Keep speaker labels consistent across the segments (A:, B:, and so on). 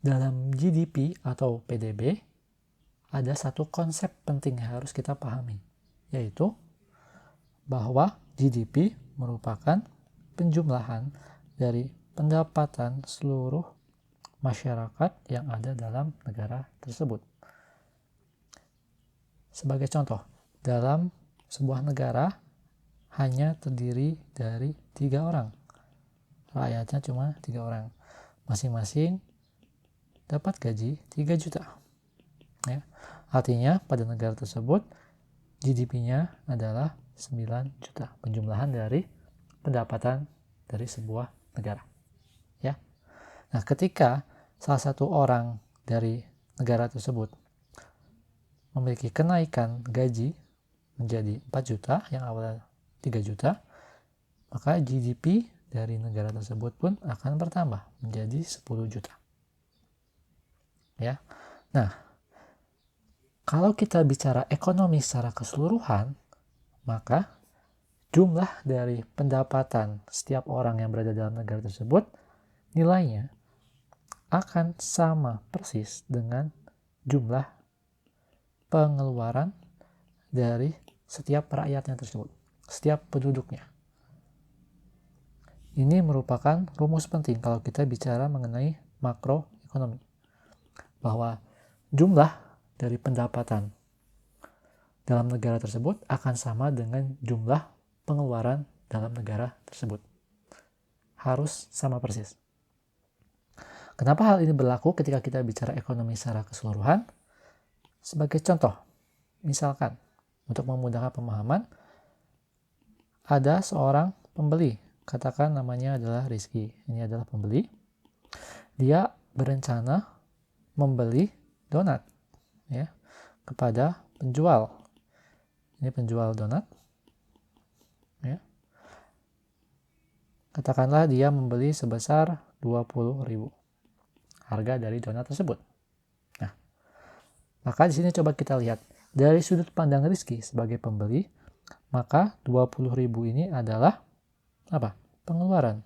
A: dalam GDP atau PDB, ada satu konsep penting yang harus kita pahami, yaitu bahwa GDP merupakan penjumlahan dari pendapatan seluruh masyarakat yang ada dalam negara tersebut. Sebagai contoh, dalam sebuah negara hanya terdiri dari 3 orang. Rakyatnya cuma 3 orang. Masing-masing dapat gaji 3 juta. Ya. Artinya pada negara tersebut GDP-nya adalah 9 juta. Penjumlahan dari pendapatan dari sebuah negara. Ya. Nah, ketika salah satu orang dari negara tersebut memiliki kenaikan gaji menjadi 4 juta, yang awalnya 3 juta, maka GDP dari negara tersebut pun akan bertambah menjadi 10 juta. Ya. Nah, kalau kita bicara ekonomi secara keseluruhan, maka jumlah dari pendapatan setiap orang yang berada dalam negara tersebut, nilainya akan sama persis dengan jumlah pengeluaran dari setiap rakyatnya tersebut, setiap penduduknya. Ini merupakan rumus penting kalau kita bicara mengenai makroekonomi, bahwa jumlah dari pendapatan dalam negara tersebut akan sama dengan jumlah pengeluaran dalam negara tersebut. Harus sama persis. Kenapa hal ini berlaku ketika kita bicara ekonomi secara keseluruhan? Sebagai contoh, misalkan untuk memudahkan pemahaman, ada seorang pembeli, katakan namanya adalah Rizky. Ini adalah pembeli. Dia berencana membeli donat, ya, kepada penjual. Ini penjual donat. Ya. Katakanlah dia membeli sebesar 20.000 harga dari donat tersebut. Nah, maka di sini coba kita lihat dari sudut pandang Rizky sebagai pembeli, maka 20.000 ini adalah apa? Pengeluaran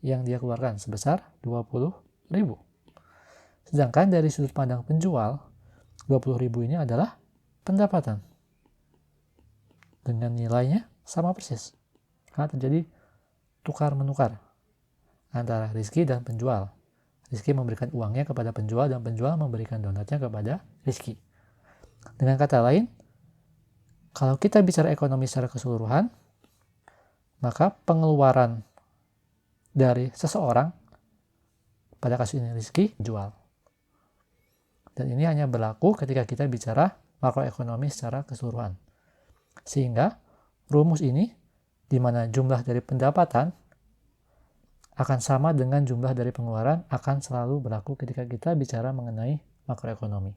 A: yang dia keluarkan sebesar 20.000. Sedangkan dari sudut pandang penjual, 20.000 ini adalah pendapatan dengan nilainya sama persis. Karena terjadi tukar-menukar antara Rizky dan penjual. Rizky memberikan uangnya kepada penjual dan penjual memberikan donatnya kepada Rizky. Dengan kata lain, kalau kita bicara ekonomi secara keseluruhan, maka pengeluaran dari seseorang, pada kasus ini Rizky, jual. Dan ini hanya berlaku ketika kita bicara makroekonomi secara keseluruhan. Sehingga rumus ini, di mana jumlah dari pendapatan akan sama dengan jumlah dari pengeluaran, akan selalu berlaku ketika kita bicara mengenai makroekonomi.